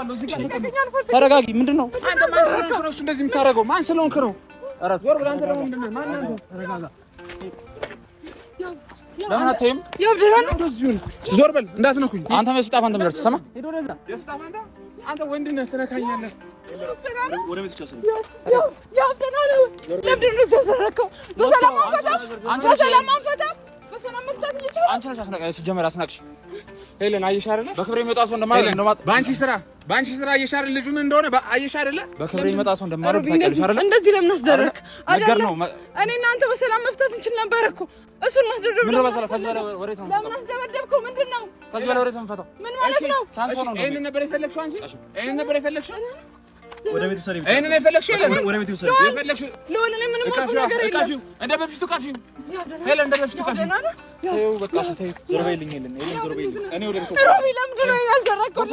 እወስደዋለሁ እዚህ ጋር ተረጋጊ ምንድነው አንተ ማን ስለሆንክ ነው እሱ እንደዚህ የምታረጋው ማን ስለሆንክ ነው ኧረ ዞር ብለህ አንተ ደግሞ ምንድነው ማን አንተ ተረጋጋ ለምን አትይም ያብደራል እንደዚህ ዞር በል እንዳትነኩኝ አንተ መስጣፋ አንተ ምርስ ሰማ ሄዶ ለዛ የስጣፋ አንተ ወንድ ነህ ትነካኛለህ ወደ ቤት ተሰለ ያብደራል ለምንድነው ተሰረከው በሰላም መፍታት ይችላል አንቺ ነሽ አስናቀ ሲጀመር አስናቅሽ ሄለን አየሽ አይደለ በክብሬ የሚወጣ ሰው እንደማይረግ ነው ባንቺ ስራ አየሽ አይደለ ልጁ ምን እንደሆነ አየሽ አይደለ በክብሬ የሚወጣ ሰው እንደማይረግ ታውቂያለሽ አይደለ እንደዚህ ለምን አስደረክ ነገር ነው እኔ እናንተ በሰላም መፍታት እንችል ነበር እኮ እሱን ማስደረግ ምን በሰላም ከዚህ በኋላ ወሬት ነው ለምን አስደበደብከው ምንድነው ከዚህ በኋላ ወሬት ነው ፈታው ምን ማለት ነው ሳንሶ ነው ይሄን ነበር የፈለግሽው አንቺ ይሄን ነበር የፈለግሽው ወደ ቤት ሰሪ እኔ ነው የፈለግሽው ወደ ቤት ሰሪ የፈለግሽው ለወለ ላይ ምንም ነገር የለም እንደ በፊቱ ካፊው ሄለን እንደ በፊቱ ካፊው ተይው በቃ ተይው ዞር በይልኝ ሄለን ዞር በይልኝ እኔ ወደ ቤት ሮቢ ለምንድን ነው ያዘረከው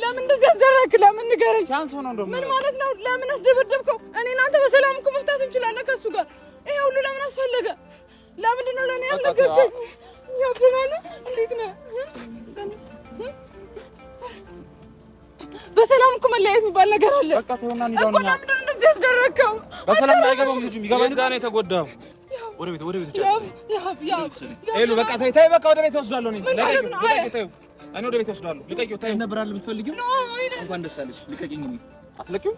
ለምን እንደዚህ ያዘረክ ለምን ንገረኝ ቻንስ ሆኖ እንደው ምን ማለት ነው ለምን አስደበደብከው እኔ እናንተ በሰላም እኮ መፍታት እንችላለን ከሱ ጋር ይሄ ሁሉ ለምን አስፈለገ ለምንድን ነው ለኔ ያልነገርከኝ ያብደናል እንዴት ነው በሰላም እኮ መለያየት የሚባል ነገር አለ በቃ ተውና እንዴ ነው ለምንድን እንደዚህ ያስደረከው በሰላም አይገባም ልጁ የሚገባኝ ጋር ነው የተጎዳው ወደ ቤት ቻስ ኤሉ በቃ ተይ በቃ ወደ ቤት ወስዳለሁ እኔ ለቀቂው እኔ ወደ ቤት ወስዳለሁ ልቀቂው ተይ ነበር አይደል የምትፈልጊው እንኳን ደስ አለሽ ልቀቂኝ ነው አትለቂው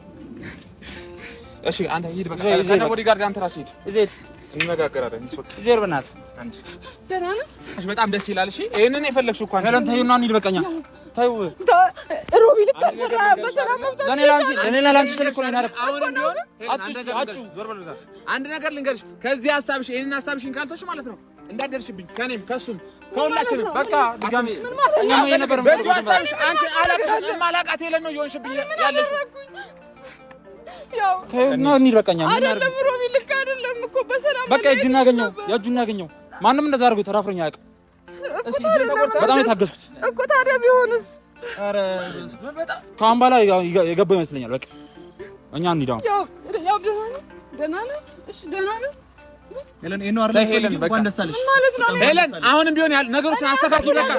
እሺ አንተ ሂድ በቃ ከነ ቦዲጋርድ አንተ ራስህ ሂድ እዚህ እንነጋገራለን ይስወቅ ዜር በእናትህ አንቺ ደህና ነህ እሺ በጣም ደስ ይላል እሺ ይሄንን የፈለግሽው እንኳን ሄለን ተይውና እንሂድ በቃኛ ታዩ ሮቢ ልከሰራ በሰላም መፍታት ለኔ ላንቺ ስልክ ነው ያረክ አሁን ቢሆን አጭ ዞር በለዛ አንድ ነገር ልንገርሽ ከዚህ ሐሳብሽ ይሄንን ሐሳብሽን ካልተሽ ማለት ነው እንዳደርሽብኝ ከኔም ከሱም ከሁላችንም በቃ ድጋሚ እኛ ነው ነበር በዚህ ሐሳብሽ አንቺ ማላቃት ሄለን ነው ይሆንሽብኝ ያለሽ ያው ከና እንሂድ በቃኛ አይደለም ሮቢ ልክ አይደለም እኮ በሰላም በቃ እጁን ያገኘው ማንም እንደዛ አድርጎ ተራፍረኛ ያውቅ እስኪ በጣም የታገስኩት እኮ ታዲያ ቢሆንስ አረ በጣም ካም ባላ የገባው ይመስለኛል በቃ እኛ እንሂዳው ያው ደህና ነህ እሺ ደህና ነህ ሄለን እኔ ነው አይደል እንኳን ደስ አለሽ ሄለን አሁንም ቢሆን ያል ነገሮችን አስተካክል በቃ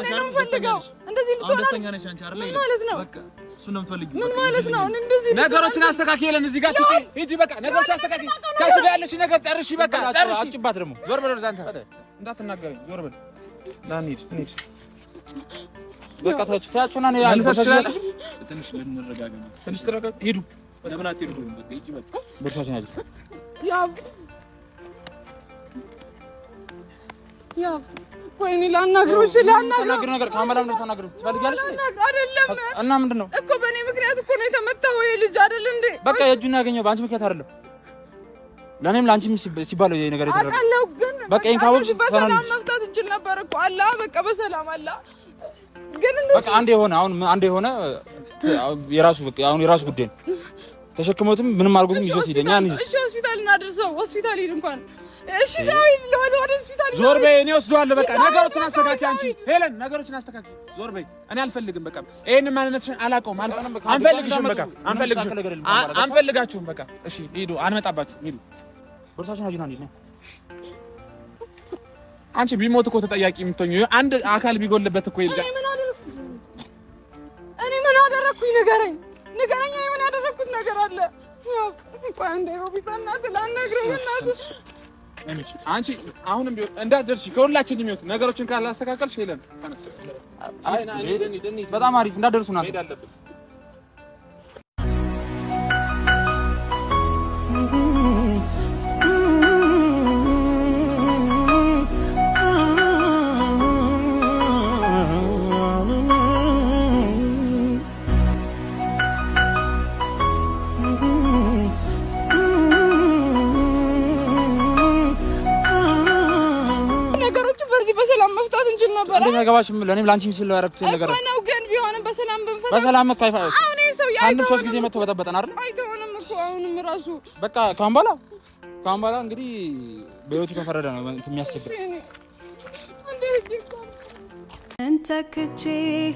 እንደዚህ ደስተኛ ነሽ አንቺ አይደል በቃ እሱ ነው የምትፈልጊው ምን ማለት ነው እንደዚህ ነገሮችን አስተካክል ሄለን እዚህ ጋር ሂጂ በቃ ነገሮችን አስተካክል ከሱ ጋር ያለሽ ነገር ጨርሺ በቃ ጨርሺ አጭባት ደግሞ ዞር በል ወደዛ አንተ እንዳትናገረኝ ዞር በል ላንሂድ በቃ ታያችሁና ነው ያልሰሰለ ትንሽ ልንረጋጋ ትንሽ ተረጋጋ ሂዱ ለምን አትሄዱ በቃ ሂጂ በቃ ቦርሳችን ያጅ ያ ወይኔ ላናግሮሽ ነገር ካመራም ነው ተናግሩ ትፈልጋለሽ አይደለም እና ምንድነው እኮ በእኔ ምክንያት እኮ ነው የተመታው ይሄ ልጅ አይደል እንዴ በቃ የእጁን ያገኘው በአንቺ ምክንያት አይደለም ለኔም ላንቺም ሲባል ይሄ ነገር የተደረገው በቃ እንካውሽ ሰላም መፍታት እንችል ነበር እኮ አላ በቃ በሰላም አላ ግን በቃ አንዴ የሆነ የራሱ በቃ አሁን የራሱ ጉዳይ ነው ተሸክሞትም ምንም አድርጎትም ይዞት ሄደኛ እሺ ሆስፒታል እናድርሰው ሆስፒታል ሄድ እንኳን እሺ ዛይ ወደ ሆስፒታል ዞር በይ እኔ ወስደዋለሁ በቃ ነገሮችን አስተካኪ አንቺ ሄለን ነገሮችን አስተካኪ ዞር በይ እኔ አልፈልግም በቃ ይሄን ማንነትሽን አላውቀውም አንፈልግሽም በቃ አንፈልጋችሁም በቃ እሺ ሂዱ አንመጣባችሁ ሂዱ ቦርሳችን አጅና እንዴ ነው አንቺ ቢሞት እኮ ተጠያቂ የምትሆኚው አንድ አካል ቢጎልበት እኮ ይልጋ እኔ ምን አደረኩኝ ንገረኝ እኔ ምን ያደረኩት ነገር አለ ቆይ እንደ ሮቢታና ተላናግረው እናት አንቺ አሁንም ቢሆን እንዳትደርሺ ከሁላችንም የሚወት ነገሮችን ካላስተካከልሽ ሄለን አይና እኔ በጣም አሪፍ እንዳትደርሱና ሄድ አለብን እንደማይገባሽም ለኔም ላንቺም ሲል ያረኩት ነገር ነው ግን ቢሆንም በሰላም ብንፈታ በሰላም መካይፋ አሁን ሰው አንድ ሶስት ጊዜ መጥቶ በጠበጠን አይደል አይተውንም እኮ አሁንም ራሱ በቃ ካምባላ እንግዲህ በህይወቱ ከፈረደ ነው የሚያስቸግር እንተ ከቼ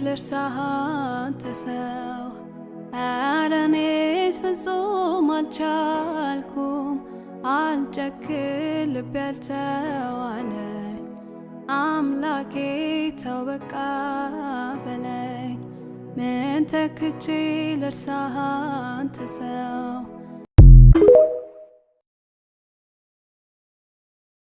ለርሳሃን ተሰው አረኔስ ፍጹም አልቻልኩም አልጨክል ቢያልተዋለ አምላኬ ተው በቃ በለኝ ምን ተክቼ ልርሳህ አንተ ሰው